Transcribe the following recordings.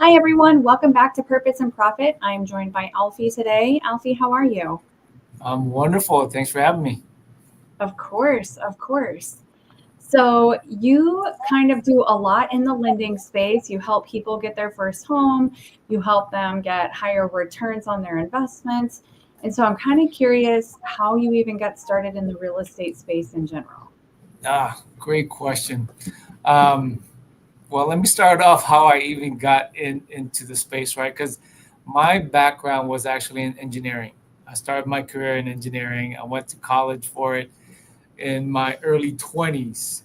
Hi, everyone. Welcome back to Purpose and Profit. I'm joined by Alfie today. Alfie, how are you? I'm wonderful. Thanks for having me. Of course, of course. So, you kind of do a lot in the lending space. You help people get their first home, you help them get higher returns on their investments. And so, I'm kind of curious how you even got started in the real estate space in general. Great question. Um, well, let me start off how I even got into the space, right? Because my background was actually in engineering. I started my career in engineering. I went to college for it in my early 20s,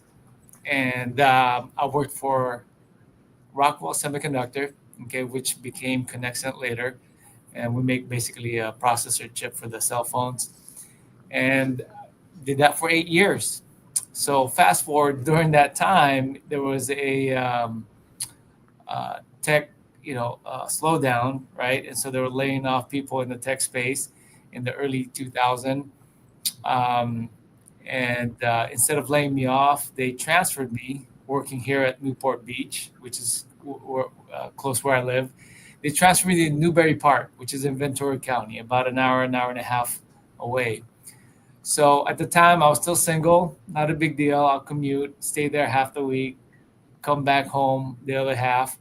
and I worked for Rockwell Semiconductor, okay, which became Connexent later, and we make basically a processor chip for the cell phones, and did that for 8 years. So fast forward during that time, there was a tech, slowdown, right? And so they were laying off people in the tech space in the early 2000. Um, and instead of laying me off, they transferred me working here at Newport Beach, which is close where I live. They transferred me to Newberry Park, which is in Ventura County, about an hour and a half away. So at the time, I was still single, not a big deal. I'll commute, stay there half the week, come back home the other half,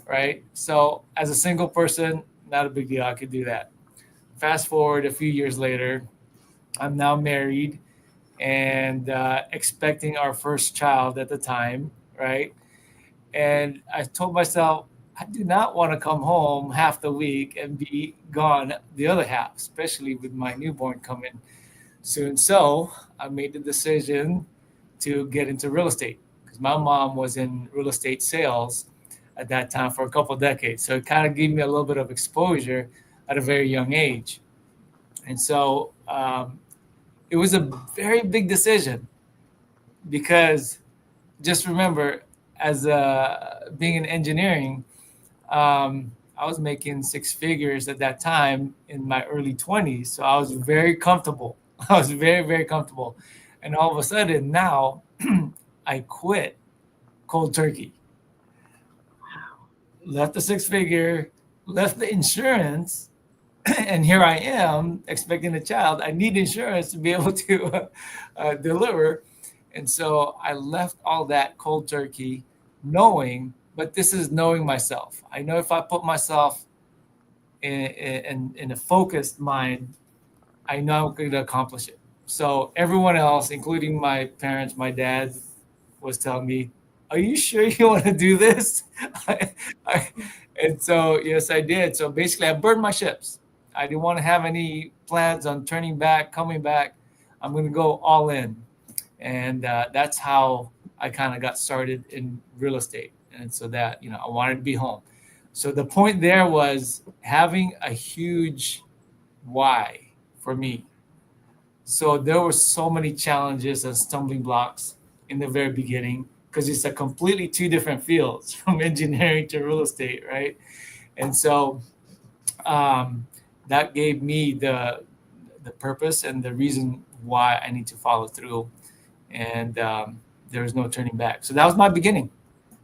right? So as a single person, not a big deal. I could do that. Fast forward a few years later, I'm now married and expecting our first child at the time, right? And I told myself, I do not want to come home half the week and be gone the other half, especially with my newborn coming soon. So I made the decision to get into real estate because my mom was in real estate sales at that time for a couple of decades. So it kind of gave me a little bit of exposure at a very young age. And so it was a very big decision because just remember, as being in engineering, I was making six figures at that time in my early 20s. So I was very comfortable. I was very, very comfortable. And all of a sudden now I quit cold turkey, left the six figure, left the insurance, and here I am expecting a child. I need insurance to be able to deliver. And so I left all that cold turkey knowing, but this is knowing myself. I know if I put myself in a focused mind, I know I'm going to accomplish it. So everyone else, including my parents, my dad, was telling me, "Are you sure you want to do this?" I, I, and so yes, I did. So basically, I burned my ships. I didn't want to have any plans on turning back, coming back. I'm going to go all in, and that's how I kind of got started in real estate. And so that I wanted to be home. So the point there was having a huge why for me. So there were so many challenges and stumbling blocks in the very beginning because it's a completely two different fields from engineering to real estate, right? And so um, that gave me the purpose and the reason why I need to follow through, and there was no turning back. So that was my beginning.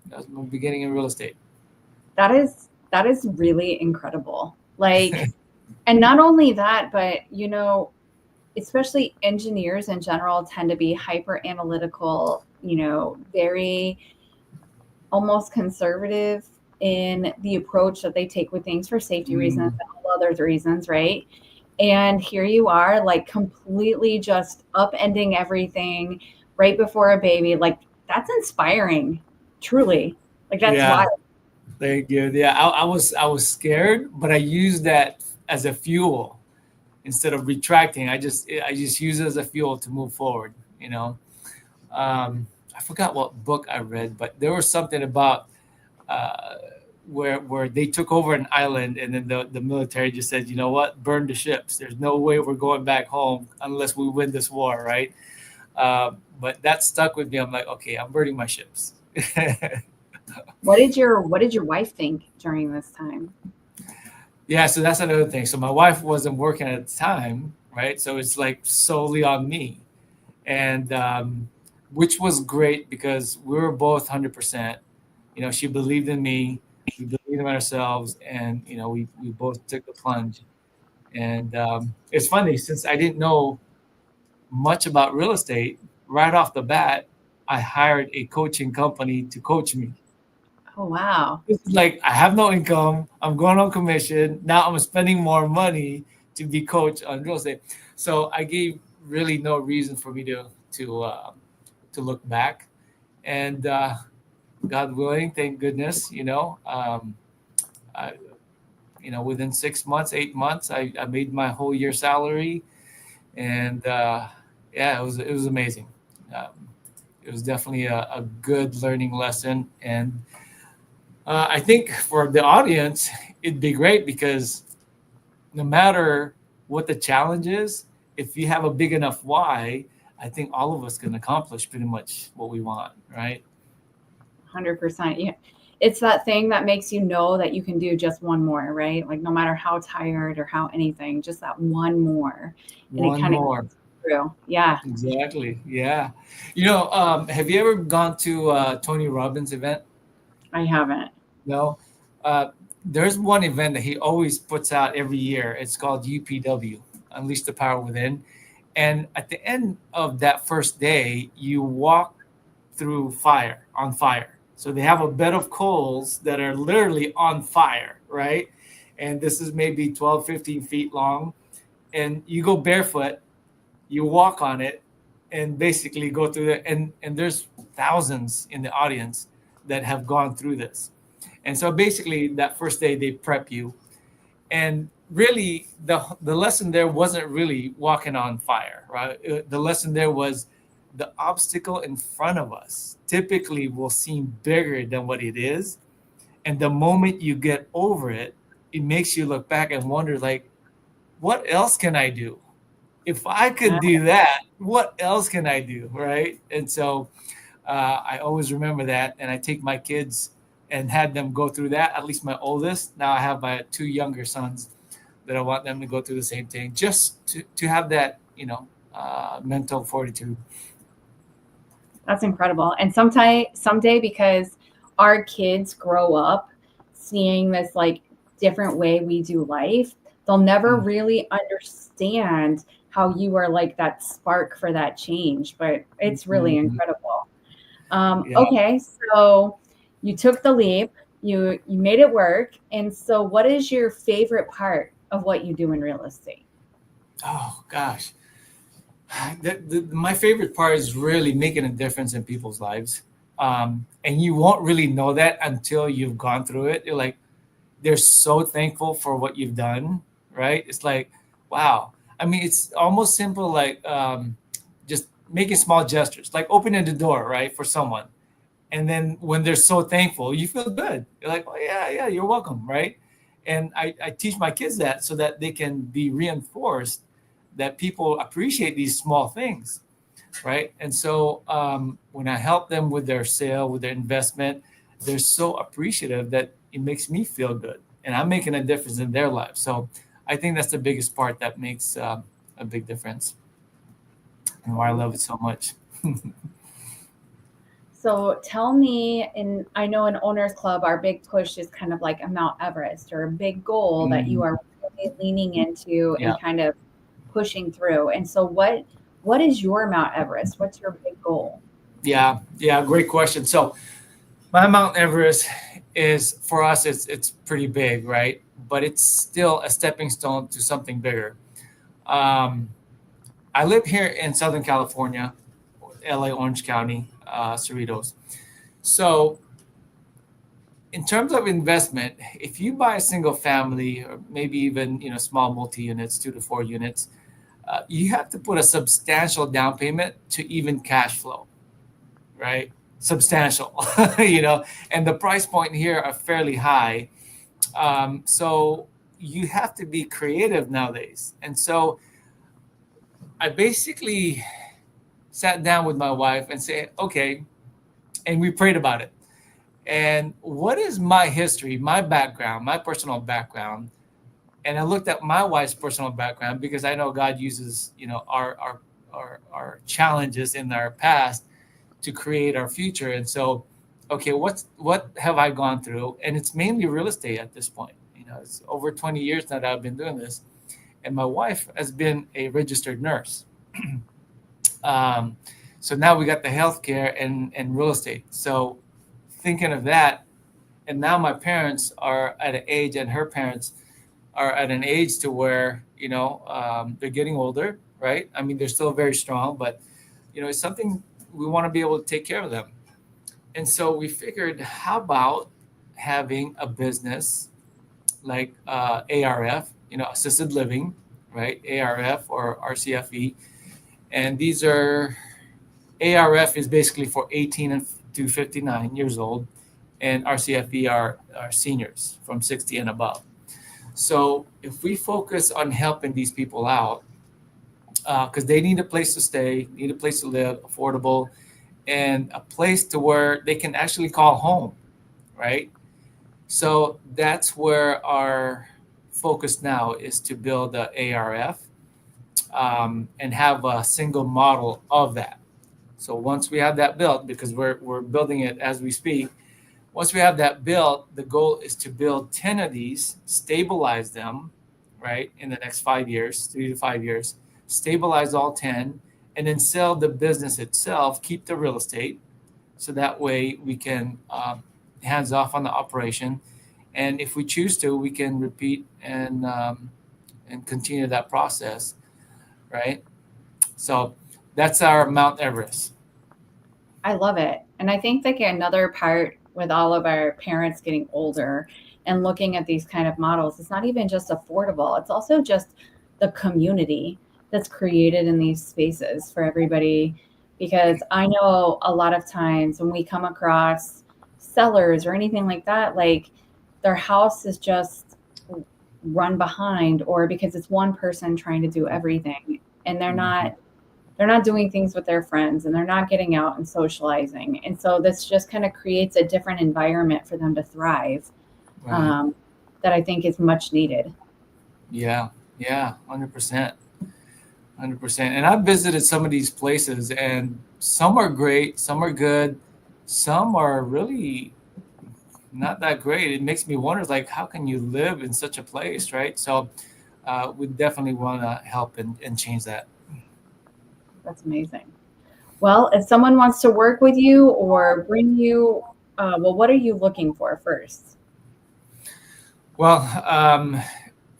That was my beginning in real estate. That is really incredible. Like, and not only that, but especially engineers in general tend to be hyper analytical, very almost conservative in the approach that they take with things for safety reasons Mm, and all other reasons, right? And here you are, like completely just upending everything right before a baby. Like that's inspiring, truly. Like that's yeah, wild. thank you. Yeah, I was scared, but I used that as a fuel instead of retracting. I just use it as a fuel to move forward. I forgot what book I read, but there was something about uh, where they took over an island, and then the military just said, you know what, burn the ships. There's no way we're going back home unless we win this war, right? But that stuck with me. I'm like, okay, I'm burning my ships. What did your wife think during this time? Yeah, so that's another thing. So my wife wasn't working at the time, right? So it's like solely on me, and which was great because we were both 100%. She believed in me. We believed believed in ourselves, and we both took the plunge. And it's funny, since I didn't know much about real estate right off the bat, I hired a coaching company to coach me. Oh, wow. It's like I have no income. I'm going on commission. Now I'm spending more money to be coached on real estate. So I gave really no reason for me to look back. And God willing, thank goodness, I, within 6 months, 8 months, I made my whole year salary, and yeah, it was amazing. Um, it was definitely a good learning lesson, and I think for the audience, it'd be great because no matter what the challenge is, if you have a big enough why, I think all of us can accomplish pretty much what we want, right? 100%. Yeah. It's that thing that makes you know that you can do just one more, right? Like no matter how tired or how anything, just that one more. And it One kind of more. gets through. Yeah, Exactly. Yeah. Have you ever gone to Tony Robbins event? I haven't. No. Uh, there's one event that he always puts out every year. It's called UPW, Unleash the Power Within. And at the end of that first day, you walk through fire, on fire. So they have a bed of coals that are literally on fire, right? And this is maybe 12, 15 feet long. And you go barefoot, you walk on it, and basically go through it. And there's thousands in the audience that have gone through this. And so basically, that first day, they prep you, and really the lesson there wasn't really walking on fire, right? The lesson there was the obstacle in front of us typically will seem bigger than what it is, and the moment you get over it, it makes you look back and wonder, like, what else can I do? If I could Yeah, do that, what else can I do, right? And so I always remember that, and I take my kids and had them go through that. At least my oldest. Now I have my two younger sons that I want them to go through the same thing, just to have that, mental fortitude. that's incredible. And someday, because our kids grow up seeing this like different way we do life, they'll never Mm. really understand how you are like that spark for that change. But it's really Mhm. incredible. Yeah. Okay, so you took the leap, you made it work, and so what is your favorite part of what you do in real estate? Oh gosh, my favorite part is really making a difference in people's lives. And you won't really know that until you've gone through it. You're like, they're so thankful for what you've done, right? It's like, wow. I mean, it's almost simple, like just making small gestures, like opening the door, right, for someone. And then when they're so thankful, you feel good. You're like, oh, yeah, yeah, you're welcome, right? And I teach my kids that so that they can be reinforced that people appreciate these small things, right? And so when I help them with their sale, with their investment, they're so appreciative that it makes me feel good, and I'm making a difference in their lives. So I think that's the biggest part that makes a big difference, and why I love it so much. So tell me, and I know in Owners Club, our big push is kind of like a Mount Everest or a big goal that you Mm, are really leaning into yeah, and kind of pushing through. And so what is your Mount Everest? What's your big goal? yeah, yeah. Great question. So my Mount Everest is, for us, it's pretty big, right? But it's still a stepping stone to something bigger. Um, I live here in Southern California, LA, Orange County, Cerritos. So, in terms of investment, if you buy a single family or maybe even small multi units, 2 to 4 units, you have to put a substantial down payment to even cash flow, right? Substantial, and the price point here are fairly high. So you have to be creative nowadays. And so I basically sat down with my wife and said, okay, and we prayed about it. And what is my history, my background, my personal background? And I looked at my wife's personal background because I know God uses, our challenges in our past to create our future. And so okay, what have I gone through? And it's mainly real estate at this point. It's over 20 years now that I've been doing this, and my wife has been a registered nurse. um, so now we got the healthcare and real estate. So thinking of that, and now my parents are at an age, and her parents are at an age to where they're getting older, right? I mean, they're still very strong, but it's something we want to be able to take care of them. And so we figured, how about having a business like ARF, assisted living, right? ARF or RCFE. And these are, ARF is basically for 18 to 59 years old, and RCFE are seniors from 60 and above. So if we focus on helping these people out, because they need a place to stay, need a place to live, affordable, and a place to where they can actually call home, right? So that's where our focus now is, to build the ARF, and have a single model of that. So once we have that built, because we're building it as we speak, once we have that built, the goal is to build 10 of these, stabilize them, right, in the next 5 years, 3 to 5 years, stabilize all 10, and then sell the business itself, keep the real estate. So that way we can hands off on the operation. And if we choose to, we can repeat and continue that process, right? So that's our Mount Everest. I love it. And I think like another part with all of our parents getting older and looking at these kind of models, it's not even just affordable, it's also just the community that's created in these spaces for everybody. Because I know a lot of times when we come across sellers or anything like that, like their house is just run behind, or because it's one person trying to do everything, and they're not doing things with their friends, and they're not getting out and socializing. And so this just kind of creates a different environment for them to thrive, Right. um, that I think is much needed. Yeah. Yeah. 100%. 100%. And I've visited some of these places, and some are great, some are good, some are really not that great. It makes me wonder, like, how can you live in such a place, right? So we definitely want to help and change that. That's amazing. Well, if someone wants to work with you or bring you, well, what are you looking for first? Well,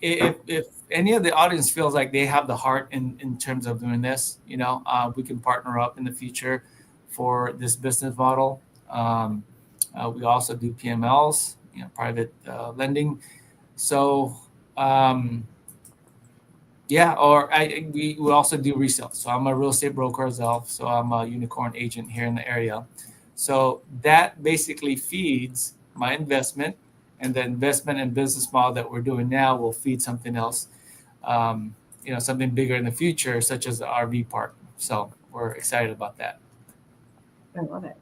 if any of the audience feels like they have the heart in terms of doing this, we can partner up in the future for this business model. We also do PMLs, private lending. So, um, yeah, or we also do resale. So I'm a real estate broker as well. So I'm a unicorn agent here in the area. So that basically feeds my investment, and the investment and business model that we're doing now will feed something else, something bigger in the future, such as the RV park. So we're excited about that. I love it.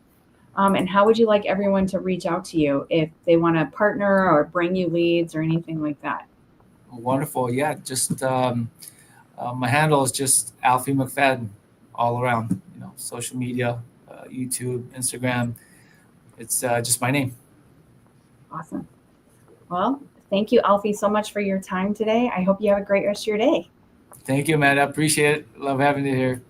And how would you like everyone to reach out to you if they want to partner or bring you leads or anything like that? Wonderful. Yeah, just my handle is just Alfie McFadden all around. Social media, YouTube, Instagram. It's just my name. Awesome. Well, thank you, Alfie, so much for your time today. I hope you have a great rest of your day. Thank you, man. I appreciate it. Love having you here.